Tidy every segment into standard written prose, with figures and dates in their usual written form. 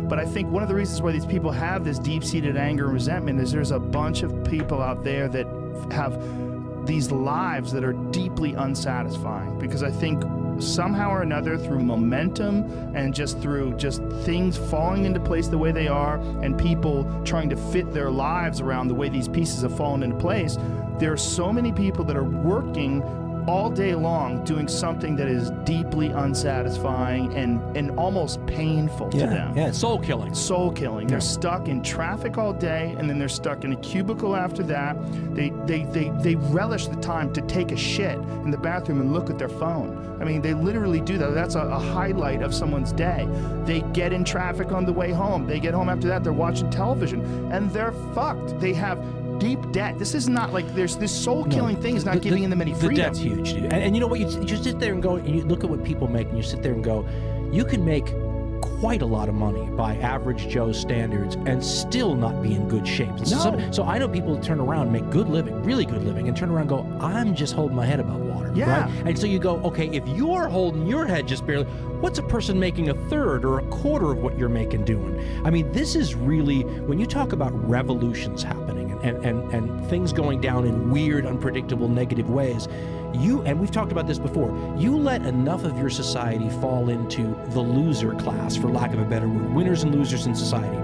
But I think one of the reasons why these people have this deep-seated anger and resentment is there's a bunch of people out there that have these lives that are deeply unsatisfying, because I think somehow or another, through momentum and just through things falling into place the way they are, and people trying to fit their lives around the way these pieces have fallen into place, there are so many people that are working all day long doing something that is deeply unsatisfying and almost painful to them. Yeah, soul killing. Soul killing. Yeah. They're stuck in traffic all day, and then they're stuck in a cubicle after that. They relish the time to take a shit in the bathroom and look at their phone. I mean, they literally do that. That's a highlight of someone's day. They get in traffic on the way home. They get home after that, they're watching television, and they're fucked. They have deep debt. This is not like there's this soul-killing thing is not giving them any freedom. The debt's huge, dude. And you know what? You sit there and go, and you look at what people make, and you sit there and go, you can make quite a lot of money by average Joe standards and still not be in good shape. No. So I know people turn around, make good living, really good living, and turn around and go, I'm just holding my head above water. Yeah. Right? And so you go, okay, if you're holding your head just barely, what's a person making a third or a quarter of what you're making doing? I mean, this is really, when you talk about revolutions happening and things going down in weird, unpredictable, negative ways, and we've talked about this before, you let enough of your society fall into the loser class, for lack of a better word, winners and losers in society.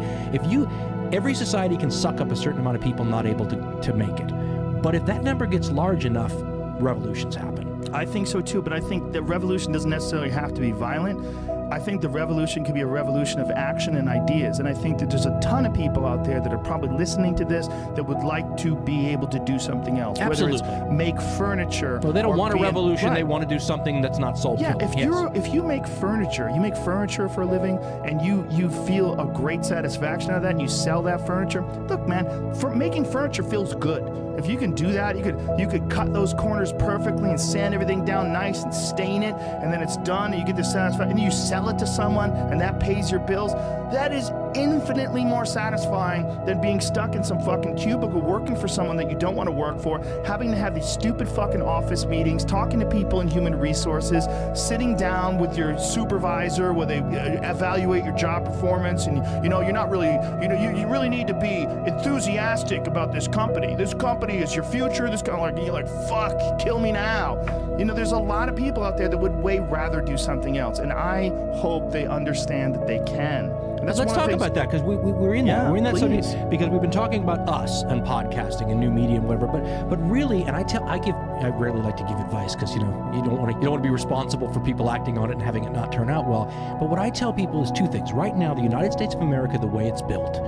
Every society can suck up a certain amount of people not able to make it. But if that number gets large enough, revolutions happen. I think so too, but I think that revolution doesn't necessarily have to be violent. I think the revolution can be a revolution of action and ideas, and I think that there's a ton of people out there that are probably listening to this that would like to be able to do something else. Absolutely. Whether it's make furniture. Well, they don't want a revolution. Right. They want to do something that's not soul-killing. Yeah, if you make furniture for a living, and you feel a great satisfaction out of that, and you sell that furniture. Look, man, making furniture feels good. If you can do that, you could cut those corners perfectly and sand everything down nice and stain it, and then it's done, and you get the satisfaction, and you sell it to someone, and that pays your bills. That is infinitely more satisfying than being stuck in some fucking cubicle working for someone that you don't want to work for, having to have these stupid fucking office meetings, talking to people in human resources, sitting down with your supervisor where they evaluate your job performance, and you're not really, you really need to be enthusiastic about this company. This company is your future. This kind of you're like, fuck, kill me now. There's a lot of people out there that would way rather do something else, and I hope they understand that they can. Let's talk about that, because we're in that. We're in that subject because we've been talking about us and podcasting and new media and whatever. But really, and I rarely like to give advice, because you don't want to be responsible for people acting on it and having it not turn out well. But what I tell people is two things. Right now, the United States of America, the way it's built,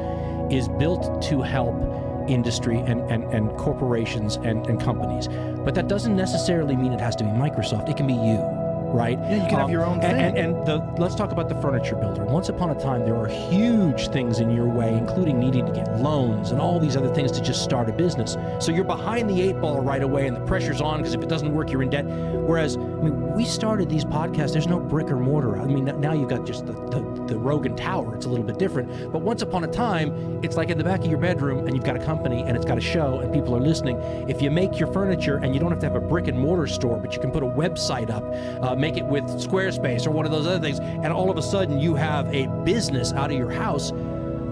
is built to help industry and corporations and companies. But that doesn't necessarily mean it has to be Microsoft. It can be you. Right? Yeah, you can have your own thing. Let's talk about the furniture builder. Once upon a time, there were huge things in your way, including needing to get loans and all these other things to just start a business. So you're behind the 8 ball right away, and the pressure's on, because if it doesn't work, you're in debt. Whereas, we started these podcasts, there's no brick or mortar. Now you've got just the Rogan Tower. It's a little bit different. But once upon a time, it's like in the back of your bedroom, and you've got a company, and it's got a show, and people are listening. If you make your furniture, and you don't have to have a brick and mortar store, but you can put a website up, make it with Squarespace or one of those other things, and all of a sudden you have a business out of your house,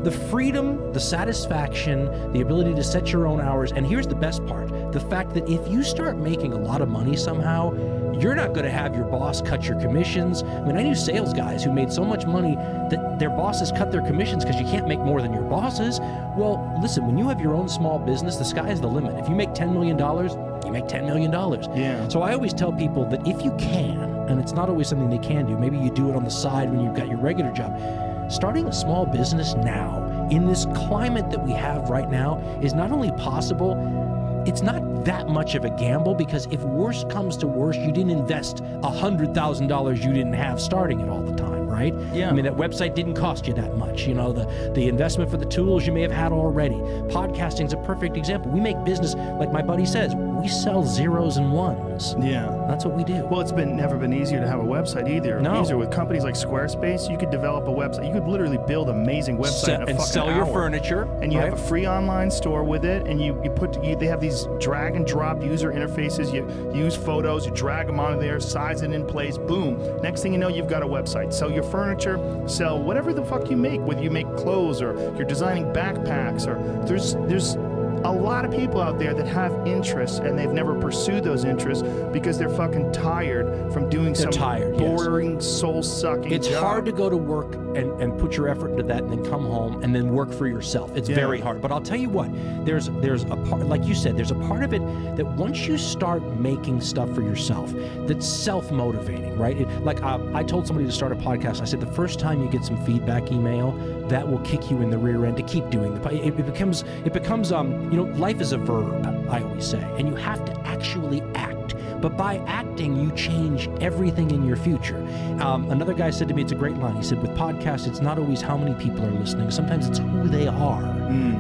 the freedom, the satisfaction, the ability to set your own hours, and here's the best part, the fact that if you start making a lot of money somehow, you're not going to have your boss cut your commissions. I knew sales guys who made so much money that their bosses cut their commissions because you can't make more than your bosses. Well, listen, when you have your own small business, the sky's the limit. If you make $10 million, you make $10 million. Yeah. So I always tell people that if you can, and it's not always something they can do, maybe you do it on the side when you've got your regular job, starting a small business now, in this climate that we have right now, is not only possible, it's not that much of a gamble, because if worst comes to worst, you didn't invest $100,000 you didn't have starting it all the time, right? Yeah. That website didn't cost you that much. The investment for the tools you may have had already. Podcasting's a perfect example. We make business, like my buddy says, we sell zeros and ones. Yeah. That's what we do. Well, it's never been easier to have a website either. No. Easier with companies like Squarespace. You could develop a website. You could literally build an amazing website in a fucking sell hour. your furniture. And you have a free online store with it, and they have these drag and drop user interfaces. You use photos, you drag them onto there, size it in place, boom. Next thing you know, you've got a website. Sell your furniture. furniture, sell whatever the fuck you make, whether you make clothes or you're designing backpacks, or there's a lot of people out there that have interests and they've never pursued those interests because they're fucking tired from doing boring, soul-sucking It's job. hard to go to work and put your effort into that and then come home and then work for yourself. It's very hard. But I'll tell you what, there's a part, like you said, there's a part of it that once you start making stuff for yourself, that's self-motivating, right? I told somebody to start a podcast. I said the first time you get some feedback email, that will kick you in the rear end to keep doing it becomes life is a verb, I always say, and you have to actually act. But by acting, you change everything in your future. Another guy said to me, it's a great line. He said, with podcasts, it's not always how many people are listening. Sometimes it's who they are,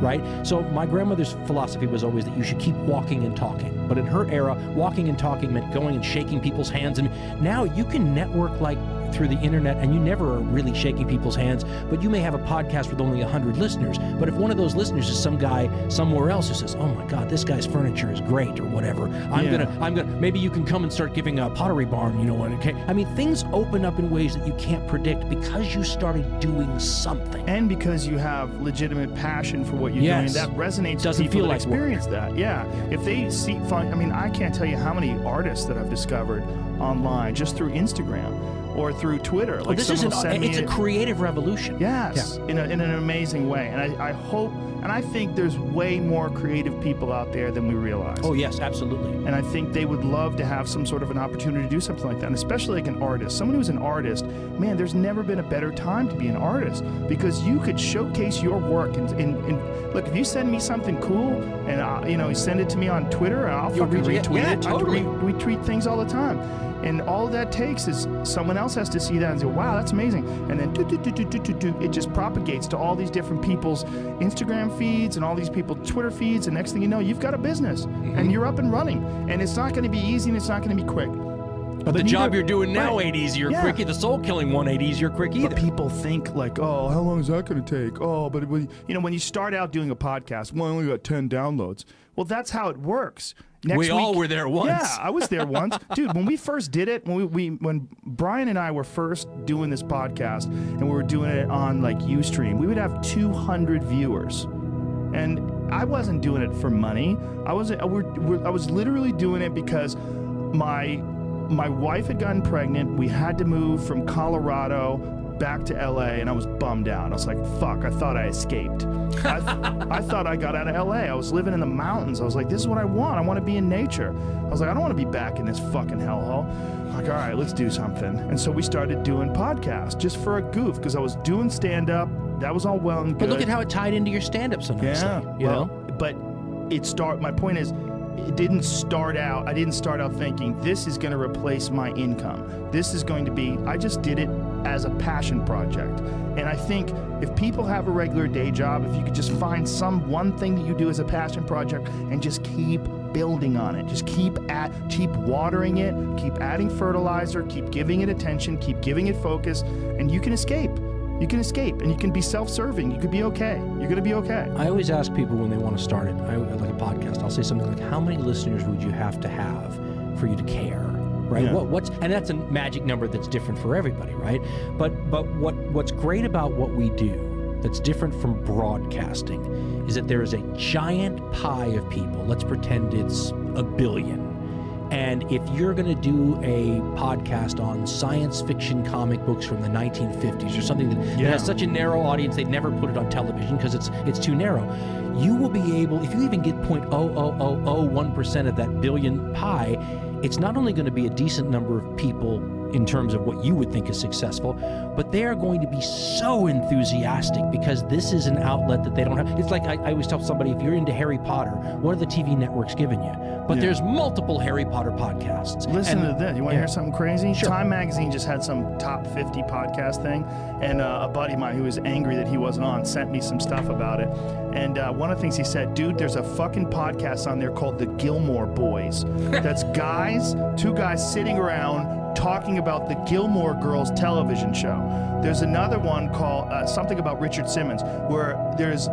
right? So my grandmother's philosophy was always that you should keep walking and talking. But in her era, walking and talking meant going and shaking people's hands. And now you can network like through the internet, and you never are really shaking people's hands, but you may have a podcast with only 100 listeners. But if one of those listeners is some guy somewhere else who says, oh my God, this guy's furniture is great, or whatever, I'm gonna, maybe you can come and start giving a Pottery Barn, okay? I mean, things open up in ways that you can't predict because you started doing something. And because you have legitimate passion for what you're doing, that resonates with people that experience that. Yeah. If they see fun, I mean, I can't tell you how many artists that I've discovered online just through Instagram or through Twitter. Like it's a creative revolution. Yes, in an amazing way. And I hope, and I think there's way more creative people out there than we realize. Oh yes, absolutely. And I think they would love to have some sort of an opportunity to do something like that, and especially like an artist. Someone who's an artist, man, there's never been a better time to be an artist, because you could showcase your work. And look, if you send me something cool, and you send it to me on Twitter, I'll fucking retweet it. Totally. I retweet things all the time. And all that takes is someone else has to see that and say, wow, that's amazing. And then it just propagates to all these different people's Instagram feeds and all these people's Twitter feeds. And next thing you know, you've got a business and you're up and running. And it's not going to be easy and it's not going to be quick. But the job you're doing now ain't easier quick. The soul-killing one ain't easier quick either. But people think like, oh, how long is that going to take? Oh, but when you start out doing a podcast, well, I only got 10 downloads. Well, that's how it works. We all were there once. Yeah, I was there once. Dude, when we first did it, when Brian and I were first doing this podcast and we were doing it on like Ustream, we would have 200 viewers. And I wasn't doing it for money. I was literally doing it because my wife had gotten pregnant. We had to move from Colorado back to LA, and I was bummed out. I was like, fuck, I thought I escaped. I thought I got out of LA. I was living in the mountains. I was like, this is what I want. I want to be in nature. I was like, I don't want to be back in this fucking hellhole. I'm like, all right, let's do something. And so we started doing podcasts just for a goof, because I was doing stand-up. That was all well and good. But look at how it tied into your stand-up so nicely. Yeah, but my point is, it didn't start out, I didn't start out thinking this is going to replace my income. This is going to be, I just did it as a passion project. And I think if people have a regular day job, if you could just find one thing that you do as a passion project and just keep building on it, just keep watering it, keep adding fertilizer, keep giving it attention, keep giving it focus, and you can escape. You can escape, and you can be self-serving. You could be okay. You're going to be okay. I always ask people when they want to start it, like a podcast, I'll say something like, how many listeners would you have to have for you to care? Right? Yeah. And that's a magic number that's different for everybody, right? But what's great about what we do that's different from broadcasting is that there is a giant pie of people. Let's pretend it's 1 billion. And if you're going to do a podcast on science fiction comic books from the 1950s or something that has such a narrow audience, they'd never put it on television because it's too narrow. You will be able, if you even get 0.00001% of that billion pie, it's not only going to be a decent number of people in terms of what you would think is successful, but they are going to be so enthusiastic because this is an outlet that they don't have. It's like I always tell somebody, if you're into Harry Potter, what are the TV networks giving you? But there's multiple Harry Potter podcasts. Listen to this. You want to hear something crazy? Sure. Time Magazine just had some top 50 podcast thing, and a buddy of mine who was angry that he wasn't on sent me some stuff about it. And one of the things he said, dude, there's a fucking podcast on there called The Gilmore Boys. That's two guys sitting around talking about the Gilmore Girls television show. There's another one called something about Richard Simmons, where there's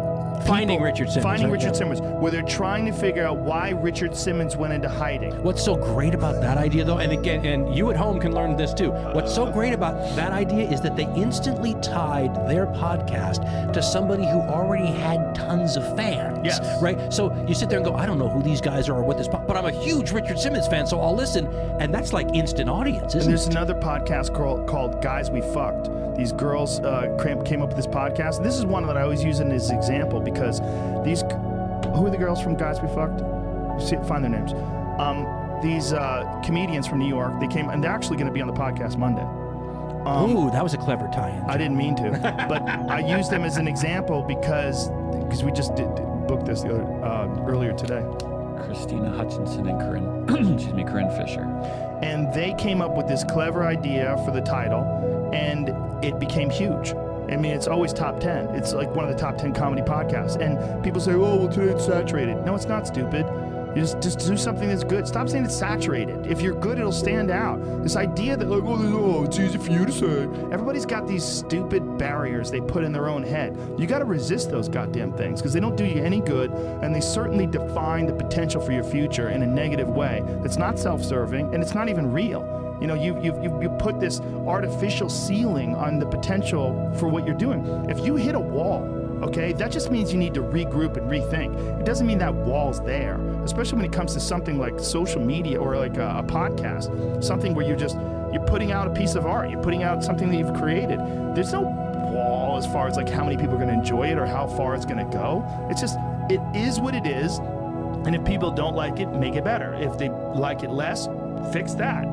Finding Richard Simmons. Finding right? Richard Yeah. Simmons, where they're trying to figure out why Richard Simmons went into hiding. What's so great about that idea, though, and again, and you at home can learn this too. What's so great about that idea is that they instantly tied their podcast to somebody who already had tons of fans. Yes. Right? So you sit there and go, I don't know who these guys are or what this, but I'm a huge Richard Simmons fan, so I'll listen. And that's like instant audience, And isn't there's it? another podcast called Guys We Fucked. These girls came up with this podcast. This is one that I always use as an example because these, who are the girls from Guys We Fucked? Find their names. These comedians from New York, they came, and they're actually going to be on the podcast Monday. Ooh, that was a clever tie-in. I didn't mean to, but I used them as an example because we just booked this earlier today. Christina Hutchinson and Corinne Fisher. And they came up with this clever idea for the title, and it became huge. I mean, it's always top 10. It's like one of the top 10 comedy podcasts. And people say, oh, well, today it's saturated. No, it's not, stupid. You just do something that's good. Stop saying it's saturated. If you're good, it'll stand out. This idea that, like, oh, it's easy for you to say. Everybody's got these stupid barriers they put in their own head. You got to resist those goddamn things because they don't do you any good, and they certainly define the potential for your future in a negative way that's not self-serving, and it's not even real. You know, you put this artificial ceiling on the potential for what you're doing. If you hit a wall, okay, that just means you need to regroup and rethink. It doesn't mean that wall's there, especially when it comes to something like social media or like a podcast, something where you're putting out a piece of art, you're putting out something that you've created. There's no wall as far as like how many people are going to enjoy it or how far it's going to go. It's just, it is what it is. And if people don't like it, make it better. If they like it less, fix that.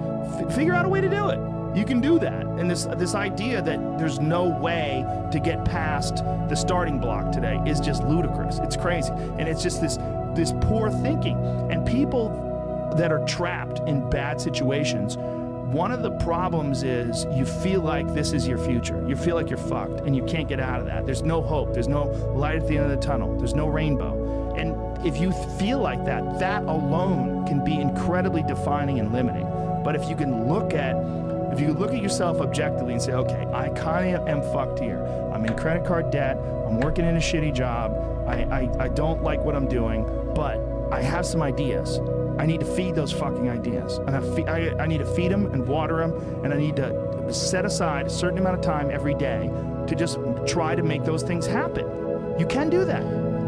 Figure out a way to do it. You can do that. And this idea that there's no way to get past the starting block today is just ludicrous. It's crazy. And it's just this poor thinking. And people that are trapped in bad situations, one of the problems is you feel like this is your future. You feel like you're fucked and you can't get out of that. There's no hope. There's no light at the end of the tunnel. There's no rainbow. And if you feel like that, that alone can be incredibly defining and limiting. But if you look at yourself objectively and say, okay, I kind of am fucked here. I'm in credit card debt. I'm working in a shitty job. I don't like what I'm doing, but I have some ideas. I need to feed those fucking ideas. And I need to feed them and water them, and I need to set aside a certain amount of time every day to just try to make those things happen. You can do that.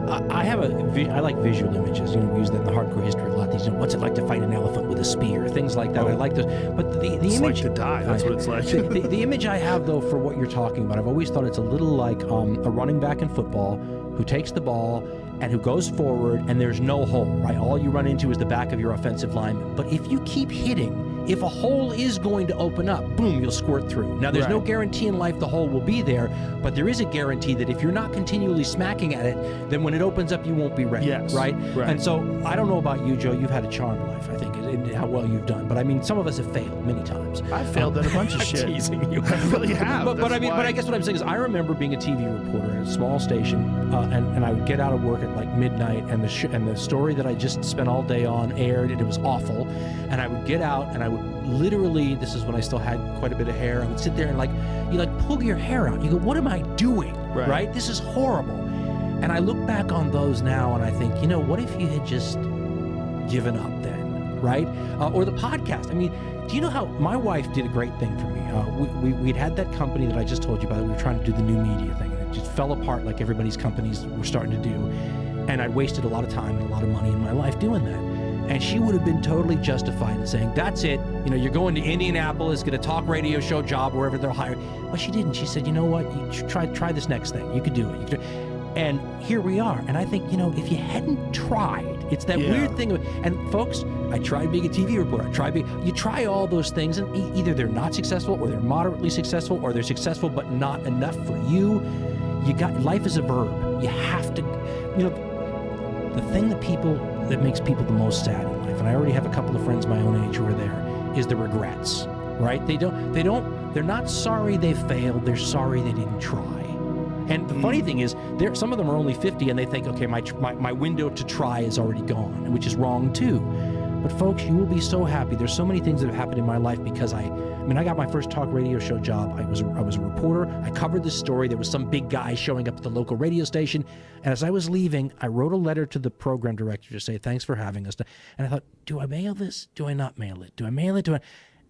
I like visual images. You know, we use that in the hardcore history a lot. These, what's it like to fight an elephant with a spear? Things like that. I like those. But the It's image, like to die. That's what it's like. the image I have, though, for what you're talking about, I've always thought it's a little like a running back in football who takes the ball and who goes forward, and there's no hole, right? All you run into is the back of your offensive lineman. But if you keep hitting, if a hole is going to open up, boom, you'll squirt through. Now, there's no guarantee in life the hole will be there, but there is a guarantee that if you're not continually smacking at it, then when it opens up, you won't be ready, right? And so, I don't know about you, Joe. You've had a charmed life, I think, in how well you've done. But I mean, some of us have failed many times. I've failed at a bunch of shit. I'm teasing you. I really have. But I guess what I'm saying is, I remember being a TV reporter at a small station, and I would get out of work at like midnight, and the story that I just spent all day on aired, and it was awful. And I would get out, and I would literally, this is when I still had quite a bit of hair, I would sit there and you pull your hair out. You go, what am I doing? Right? This is horrible. And I look back on those now, and I think, what if you had just given up then, right? Or the podcast. I mean, do you know how my wife did a great thing for me? We'd had that company that I just told you about. We were trying to do the new media thing, and it just fell apart like everybody's companies were starting to do. And I'd wasted a lot of time and a lot of money in my life doing that. And she would have been totally justified in saying, that's it. You're going to Indianapolis, get a talk radio show job wherever they'll hire. But she didn't. She said, you know what? You try this next thing. You could do it. And here we are. And I think, if you hadn't tried, it's that weird thing. And folks, I tried being a TV reporter. You try all those things, and either they're not successful, or they're moderately successful, or they're successful but not enough for you. Life is a verb. You have to, the thing that makes people the most sad in life, and I already have a couple of friends my own age who are there, is the regrets, right? They're not sorry they failed, they're sorry they didn't try. And the funny thing is, some of them are only 50 and they think, okay, my window to try is already gone, which is wrong too. But folks, you will be so happy. There's so many things that have happened in my life because I mean, I got my first talk radio show job. I was a reporter. I covered this story. There was some big guy showing up at the local radio station. And as I was leaving, I wrote a letter to the program director to say, thanks for having us. And I thought, do I mail this? Do I not mail it? Do I mail it?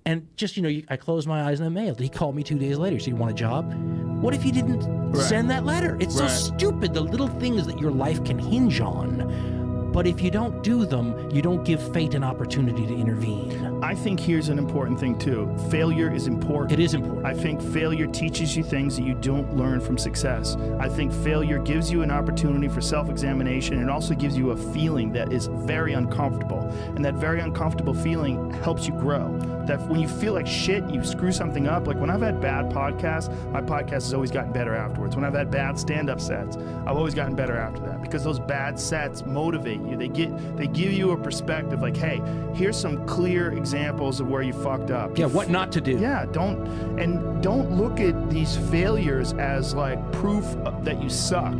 And just, I closed my eyes and I mailed. He called me 2 days later. He said, you want a job? What if you didn't send that letter? It's so stupid, the little things that your life can hinge on. But if you don't do them, you don't give fate an opportunity to intervene. I think here's an important thing, too. Failure is important. It is important. I think failure teaches you things that you don't learn from success. I think failure gives you an opportunity for self-examination and also gives you a feeling that is very uncomfortable. And that very uncomfortable feeling helps you grow. That when you feel like shit, you screw something up. Like when I've had bad podcasts, my podcast has always gotten better afterwards. When I've had bad stand-up sets, I've always gotten better after that because those bad sets motivate you. They give you a perspective like, hey, here's some clear examples of where you fucked up. Yeah, what not to do. Yeah, don't look at these failures as like proof that you suck.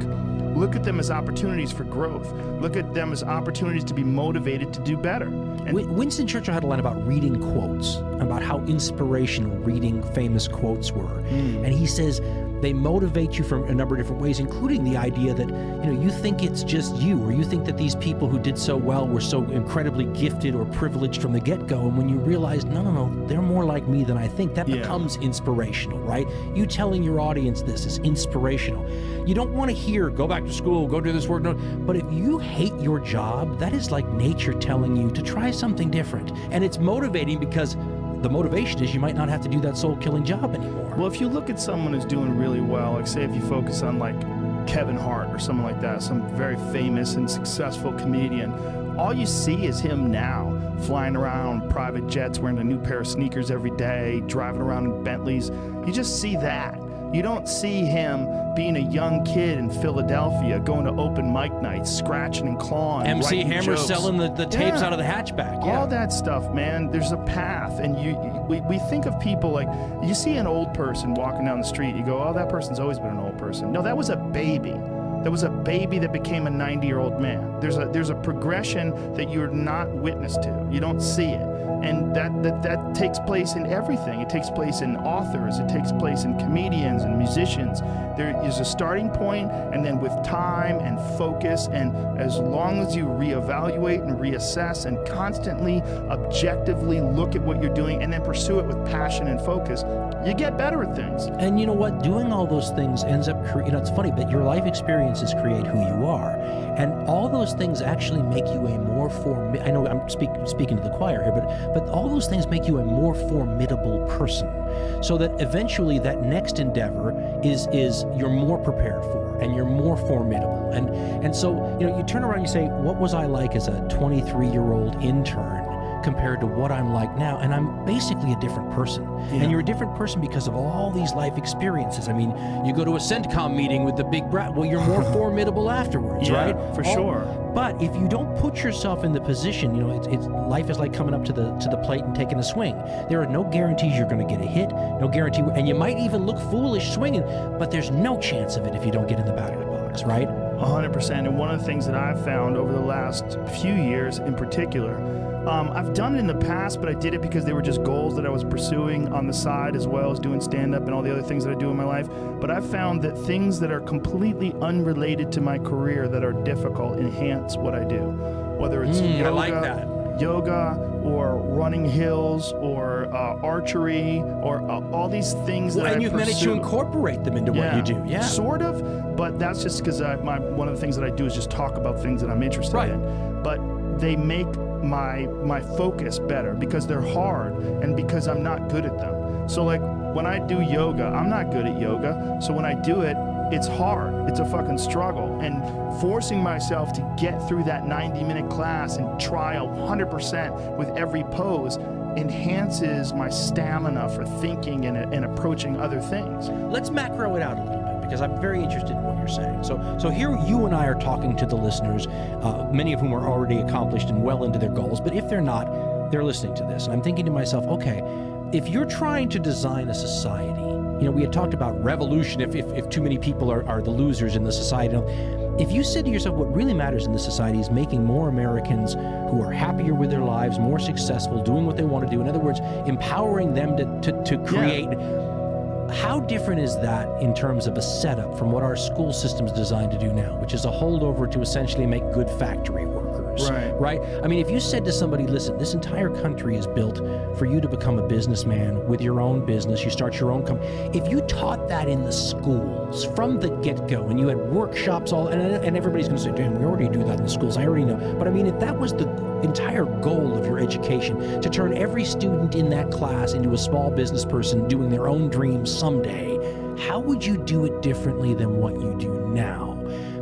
Look at them as opportunities for growth. Look at them as opportunities to be motivated to do better. And Winston Churchill had a line about reading quotes, about how inspirational reading famous quotes were. And he says they motivate you from a number of different ways, including the idea that, you think it's just you, or you think that these people who did so well were so incredibly gifted or privileged from the get-go, and when you realize, no, they're more like me than I think, that becomes inspirational, right? You telling your audience this is inspirational. You don't want to hear, go back to school, go do this work, no. But if you hate your job, that is like nature telling you to try something different. And it's motivating because the motivation is you might not have to do that soul-killing job anymore. Well, if you look at someone who's doing really well, like say if you focus on like Kevin Hart or someone like that, some very famous and successful comedian, all you see is him now flying around private jets, wearing a new pair of sneakers every day, driving around in Bentleys. You just see that. You don't see him being a young kid in Philadelphia, going to open mic nights, scratching and clawing, MC writing Hammer jokes. selling the tapes out of the hatchback. Yeah. All that stuff, man. There's a path, and we think of people like, you see an old person walking down the street, you go, oh, that person's always been an old person. No, that was a baby. That was a baby that became a 90-year-old man. There's a progression that you're not witness to. You don't see it. And that takes place in everything. It takes place in authors. It takes place in comedians and musicians. There is a starting point, and then with time and focus, and as long as you reevaluate and reassess and constantly, objectively look at what you're doing and then pursue it with passion and focus, you get better at things. And you know what? Doing all those things ends up, it's funny, but your life experiences create who you are. And all those things actually make you a more I know I'm speaking to the choir here, but all those things make you a more formidable person. So that eventually that next endeavor is you're more prepared for and you're more formidable. And so, you turn around and you say, what was I like as a 23-year-old intern compared to what I'm like now? And I'm basically a different person. Yeah. And you're a different person because of all these life experiences. I mean, you go to a CENTCOM meeting with the big brat, well, you're more formidable afterwards, right? For sure. But if you don't put yourself in the position, it's life is like coming up to the plate and taking a swing. There are no guarantees you're going to get a hit, no guarantee, and you might even look foolish swinging, but there's no chance of it if you don't get in the batter's box, right? 100%. And one of the things that I've found over the last few years in particular, I've done it in the past, but I did it because they were just goals that I was pursuing on the side, as well as doing stand-up and all the other things that I do in my life. But I've found that things that are completely unrelated to my career that are difficult enhance what I do. Whether it's yoga or running hills or archery or all these things that I pursue. And you've managed to incorporate them into what you do. Yeah. Sort of, but that's just because one of the things that I do is just talk about things that I'm interested in. But they make my focus better because they're hard and because I'm not good at them. So like when I do yoga, I'm not good at yoga. So when I do it, it's hard. It's a fucking struggle. And forcing myself to get through that 90-minute class and try 100% with every pose enhances my stamina for thinking and approaching other things. Let's macro it out a little bit because I'm very interested in what you're saying. So here you and I are talking to the listeners, many of whom are already accomplished and well into their goals, but if they're not, they're listening to this. And I'm thinking to myself, okay, if you're trying to design a society, we had talked about revolution if too many people are the losers in the society. if you said to yourself, what really matters in this society is making more Americans who are happier with their lives, more successful, doing what they want to do. In other words, empowering them to create. How different is that in terms of a setup from what our school system is designed to do now, which is a holdover to essentially make good factory workers, right? I mean, if you said to somebody, listen, this entire country is built for you to become a businessman with your own business, you start your own company. If you taught that in the schools from the get-go and you had workshops and everybody's going to say, damn, we already do that in the schools, I already know. But I mean, if that was the entire goal of your education, to turn every student in that class into a small business person doing their own dreams someday, how would you do it differently than what you do now?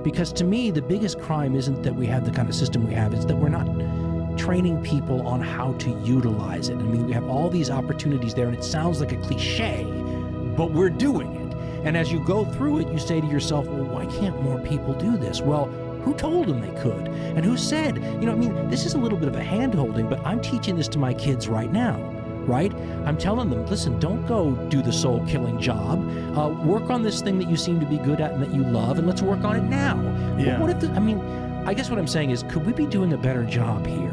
Because to me, the biggest crime isn't that we have the kind of system we have, it's that we're not training people on how to utilize it. I mean, we have all these opportunities there, and it sounds like a cliche, but we're doing it. And as you go through it, you say to yourself, well, why can't more people do this? Well, who told them they could? And who said, I mean, this is a little bit of a hand-holding, but I'm teaching this to my kids right now, right? I'm telling them, listen, don't go do the soul-killing job. Work on this thing that you seem to be good at and that you love, and let's work on it now. Yeah. What if I guess what I'm saying is, could we be doing a better job here?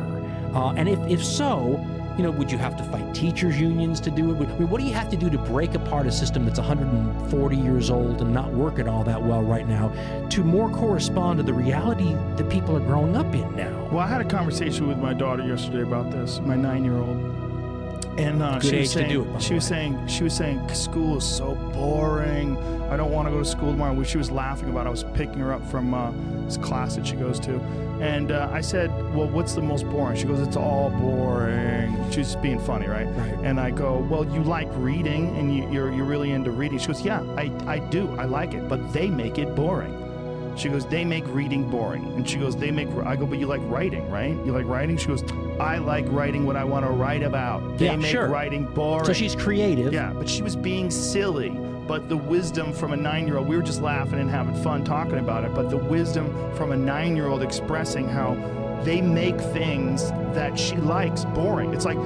And if so, would you have to fight teachers' unions to do it? I mean, what do you have to do to break apart a system that's 140 years old and not working all that well right now to more correspond to the reality that people are growing up in now? Well, I had a conversation with my daughter yesterday about this, my 9-year-old. And she was saying school is so boring. I don't want to go to school tomorrow. She was laughing about it. I was picking her up from this class that she goes to. And I said, well, what's the most boring? She goes, it's all boring. She's just being funny, right? And I go, well, you like reading and you're really into reading. She goes, yeah, I do. I like it, but they make it boring. She goes, they make reading boring. And she goes, I go, but you like writing, right? You like writing? She goes, I like writing what I want to write about. They make writing boring. So she's creative. Yeah, but she was being silly. But the wisdom from a 9-year-old, we were just laughing and having fun talking about it, but the wisdom from a 9-year-old expressing how they make things that she likes boring. It's like,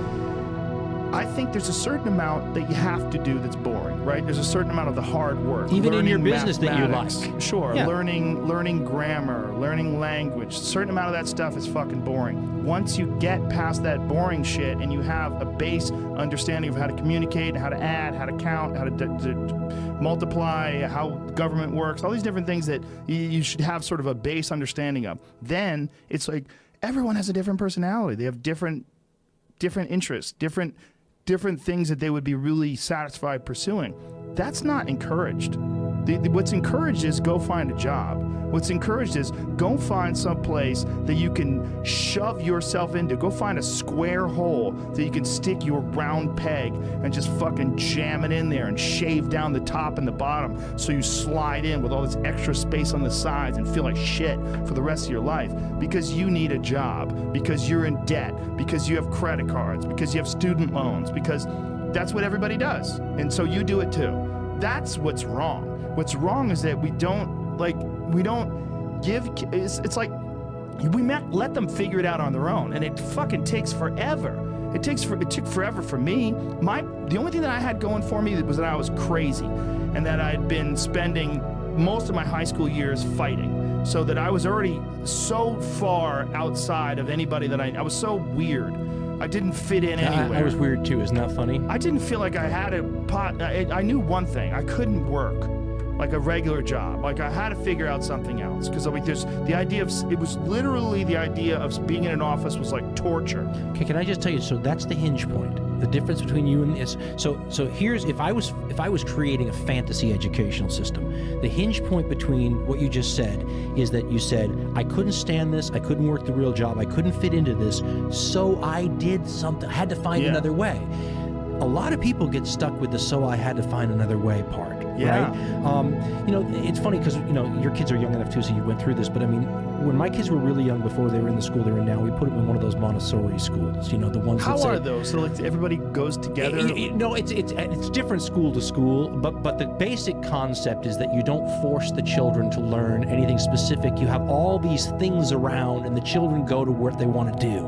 I think there's a certain amount that you have to do that's boring, right? There's a certain amount of the hard work. Even in your business that you like. Sure, yeah. Learning grammar, learning language. A certain amount of that stuff is fucking boring. Once you get past that boring shit and you have a base understanding of how to communicate, how to add, how to count, how to multiply, how government works, all these different things that you should have sort of a base understanding of, then it's like everyone has a different personality. They have different interests, different things that they would be really satisfied pursuing. That's not encouraged. What's encouraged is go find a job. What's encouraged is go find some place that you can shove yourself into. Go find a square hole that you can stick your round peg and just fucking jam it in there and shave down the top and the bottom so you slide in with all this extra space on the sides and feel like shit for the rest of your life because you need a job, because you're in debt, because you have credit cards, because you have student loans, because that's what everybody does. And so you do it too. That's what's wrong. What's wrong is that we don't give, it's like we let them figure it out on their own, and it fucking takes forever. It took forever for me. The only thing that I had going for me was that I was crazy and that I'd been spending most of my high school years fighting, so that I was already so far outside of anybody that I was so weird. I didn't fit in anywhere. I was weird too, isn't that funny? I didn't feel like I had I knew one thing, I couldn't work like a regular job. Like I had to figure out something else, because there's the idea of, it was literally the idea of being in an office was like torture. Okay, can I just tell you, so that's the hinge point. The difference between you and this. So here's, if I was creating a fantasy educational system, the hinge point between what you just said is that you said, I couldn't stand this, I couldn't work the real job, I couldn't fit into this, so I did something, I had to find another way. A lot of people get stuck with the "so I had to find another way" part, right? It's funny because, your kids are young enough too, so you went through this, but I mean, when my kids were really young, before they were in the school they're in now, we put them in one of those Montessori schools, the ones that How are those? So like everybody goes together? No, it's different school to school, but the basic concept is that you don't force the children to learn anything specific. You have all these things around, and the children go to what they want to do.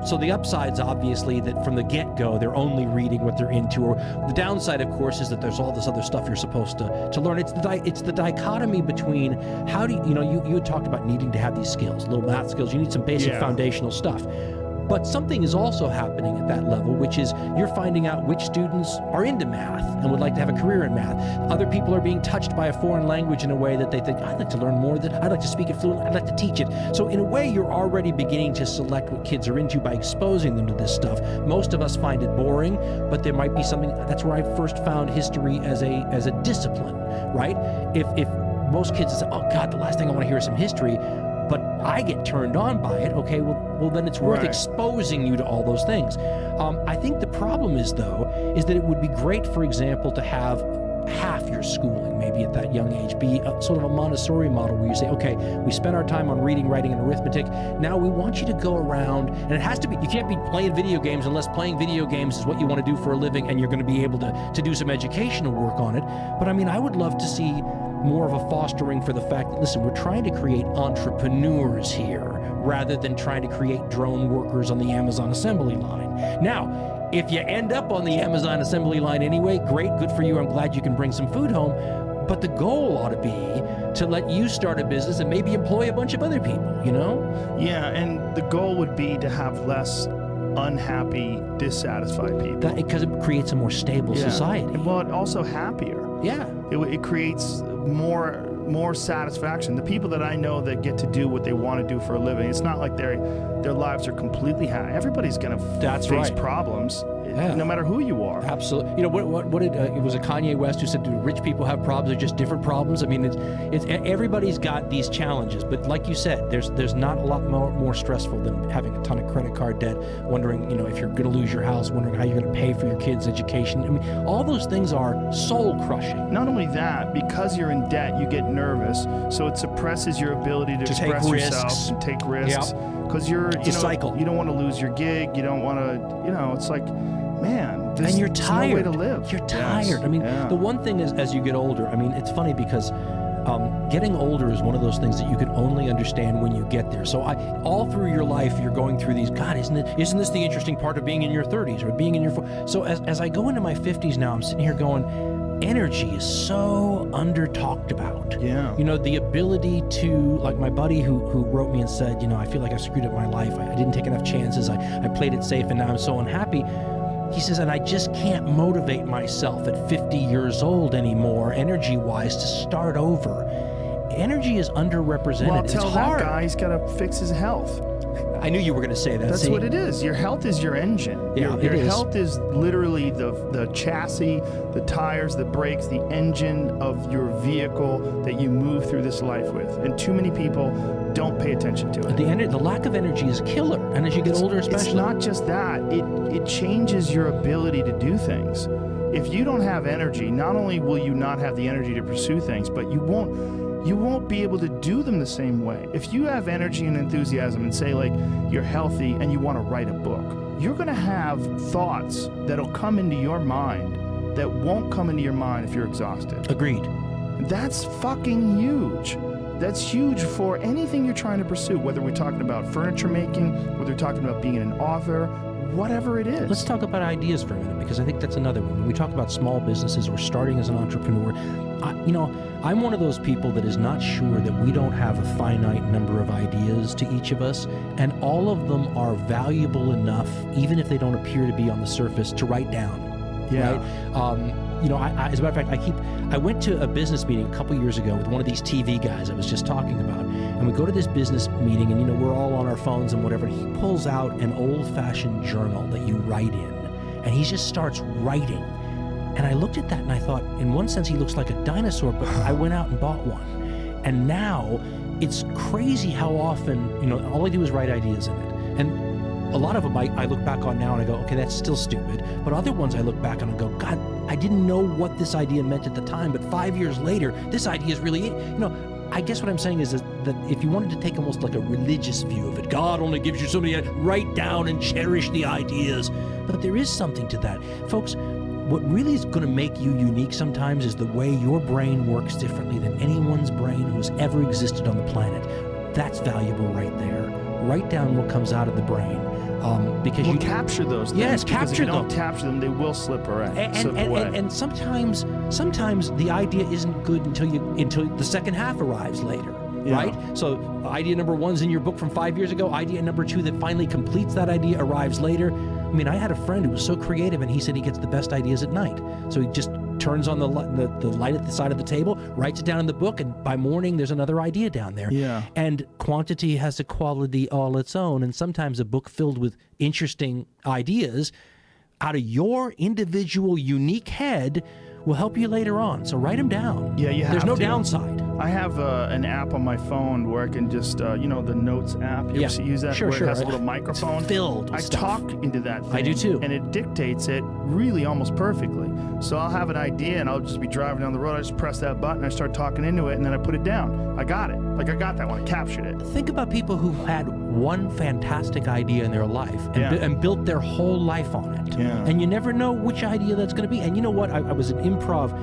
So the upside's obviously that from the get-go, they're only reading what they're into. Or the downside, of course, is that there's all this other stuff you're supposed to learn. It's the dichotomy between how do you had talked about needing to have these skills, little math skills. You need some basic foundational stuff. But something is also happening at that level, which is you're finding out which students are into math and would like to have a career in math. Other people are being touched by a foreign language in a way that they think, I'd like to learn more, I'd like to speak it fluently, I'd like to teach it. So in a way, you're already beginning to select what kids are into by exposing them to this stuff. Most of us find it boring, but there might be something. That's where I first found history as a discipline, right? If most kids say, oh God, the last thing I want to hear is some history, but I get turned on by it, okay, well then it's worth exposing you to all those things. I think the problem is that it would be great, for example, to have half your schooling, maybe at that young age, be sort of a Montessori model where you say, okay, we spent our time on reading, writing, and arithmetic. Now we want you to go around, and it has to be, you can't be playing video games unless playing video games is what you want to do for a living and you're going to be able to do some educational work on it. But I mean, I would love to see more of a fostering for the fact that, listen, we're trying to create entrepreneurs here rather than trying to create drone workers on the Amazon assembly line. Now, if you end up on the Amazon assembly line anyway, great, good for you. I'm glad you can bring some food home. But the goal ought to be to let you start a business and maybe employ a bunch of other people, you know? Yeah, and the goal would be to have less unhappy, dissatisfied people. Because it creates a more stable society. Well, also happier. Yeah. It creates more satisfaction. The people that I know that get to do what they want to do for a living, it's not like their lives are completely happy. Everybody's going to face problems, no matter who you are. Absolutely. You know, what did it was a Kanye West who said, do rich people have problems? They're just different problems. I mean, it's everybody's got these challenges, but like you said, there's not a lot more stressful than having a ton of credit card debt, wondering, you know, if you're going to lose your house, wondering how you're going to pay for your kids' education. I mean, all those things are soul crushing. Not only that, because you're in debt, you get nervous, so it suppresses your ability to express yourself and take risks. Because it's a cycle. You don't want to lose your gig. You don't want to, it's like, man, and you're tired. No way to live. You're tired. Yes. I mean, the one thing is, as you get older, I mean, it's funny because getting older is one of those things that you can only understand when you get there. So all through your life, you're going through these, God, isn't this the interesting part of being in your 30s or being in your 40s? So as I go into my 50s now, I'm sitting here going, energy is so under-talked about. Yeah. You know, the ability to, like my buddy who wrote me and said, you know, I feel like I screwed up my life. I didn't take enough chances. I played it safe and now I'm so unhappy. He says, and I just can't motivate myself at 50 years old anymore, energy-wise, to start over. Energy is underrepresented. Well, tell it's hard. That guy he's got to fix his health. I knew you were going to say that. That's what it is. Your health is your engine. Yeah, your health is literally the chassis, the tires, the brakes, the engine of your vehicle that you move through this life with. And too many people don't pay attention to it. The lack of energy is a killer. And as you get older especially. It's not just that. It changes your ability to do things. If you don't have energy, not only will you not have the energy to pursue things, but you won't be able to do them the same way. If you have energy and enthusiasm and say, like, you're healthy and you want to write a book, you're going to have thoughts that'll come into your mind that won't come into your mind if you're exhausted. Agreed. That's fucking huge. That's huge for anything you're trying to pursue, whether we're talking about furniture making, whether we're talking about being an author, whatever it is. Let's talk about ideas for a minute, because I think that's another one. When we talk about small businesses or starting as an entrepreneur, I'm one of those people that is not sure that we don't have a finite number of ideas to each of us, and all of them are valuable enough, even if they don't appear to be on the surface, to write down. Yeah. Right? As a matter of fact, I went to a business meeting a couple years ago with one of these TV guys I was just talking about, and we go to this business meeting, and we're all on our phones and whatever, and he pulls out an old-fashioned journal that you write in, and he just starts writing. And I looked at that and I thought, in one sense, he looks like a dinosaur, but I went out and bought one. And now it's crazy how often, all I do is write ideas in it. And a lot of them I look back on now and I go, okay, that's still stupid. But other ones I look back on and go, God, I didn't know what this idea meant at the time, but 5 years later, this idea is really, I guess what I'm saying is that if you wanted to take almost like a religious view of it, God only gives you so many, write down and cherish the ideas. But there is something to that. Folks, what really is going to make you unique sometimes is the way your brain works differently than anyone's brain who's ever existed on the planet. That's valuable right there. Write down what comes out of the brain. because Well, you capture those things. Yes, because if capture you don't them. capture them, they will slip away. And sometimes the idea isn't good until the second half arrives later. Yeah. Right? So idea number 1's in your book from 5 years ago. Idea number 2 that finally completes that idea arrives later. I mean, I had a friend who was so creative, and he said he gets the best ideas at night. So he just turns on the light at the side of the table, writes it down in the book, and by morning there's another idea down there. Yeah. And quantity has a quality all its own, and sometimes a book filled with interesting ideas out of your individual unique head will help you later on. So write them down. Yeah, you have There's no to. downside. I have an app on my phone where I can just, the Notes app. You Yeah. ever use that? Sure, where sure. it has a little microphone. It's filled with I stuff. talk into that thing. I do too. And it dictates it really almost perfectly. So I'll have an idea and I'll just be driving down the road. I just press that button, I start talking into it, and then I put it down. I got it. Like I got that one. I captured it. Think about people who had one fantastic idea in their life and, Yeah. and built their whole life on it. Yeah. And you never know which idea that's going to be. And you know what? I was an improv.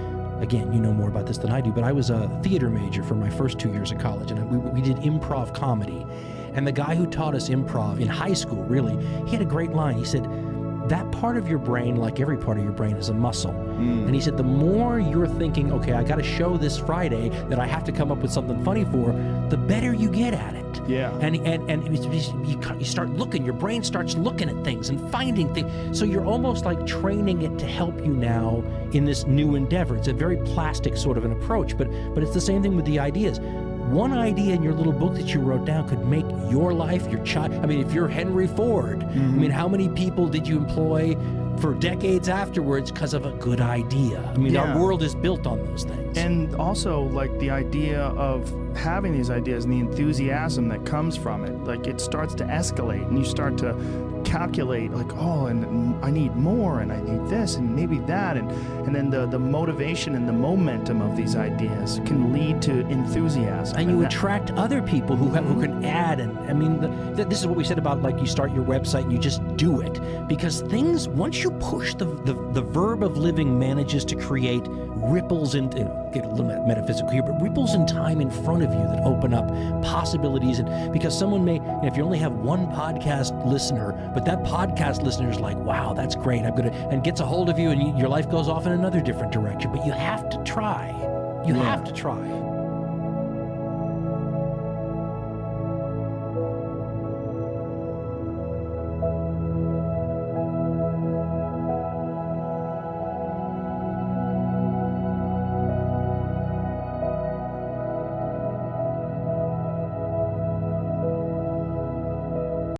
Again, you know more about this than I do, but I was a theater major for my first 2 years of college, and we did improv comedy. And the guy who taught us improv in high school, really, he had a great line. He said, that part of your brain, like every part of your brain, is a muscle. And he said, the more you're thinking, okay, I got to show this Friday that I have to come up with something funny for, the better you get at it. Yeah. And you start looking, your brain starts looking at things and finding things. So you're almost like training it to help you now in this new endeavor. It's a very plastic sort of an approach, but it's the same thing with the ideas. One idea in your little book that you wrote down could make your life, your child. I mean, if you're Henry Ford, I mean, how many people did you employ for decades afterwards because of a good idea? I mean, Yeah. our world is built on those things. And also, like, the idea of having these ideas and the enthusiasm that comes from it, like, it starts to escalate and you start to calculate, like, oh, and I need more and I need this and maybe that. And then the motivation and the momentum of these ideas can lead to enthusiasm. And you that- attract other people who can add. And I mean, this is what we said about, like, you start your website and you just do it. Because things, once you push the verb of living manages to create ripples into, get a little metaphysical here, but ripples in time in front of you that open up possibilities. And because someone may, if you only have one podcast listener, but that podcast listener is like, wow, that's great, and gets a hold of you, and your life goes off in another different direction. But you have to try. You have to try.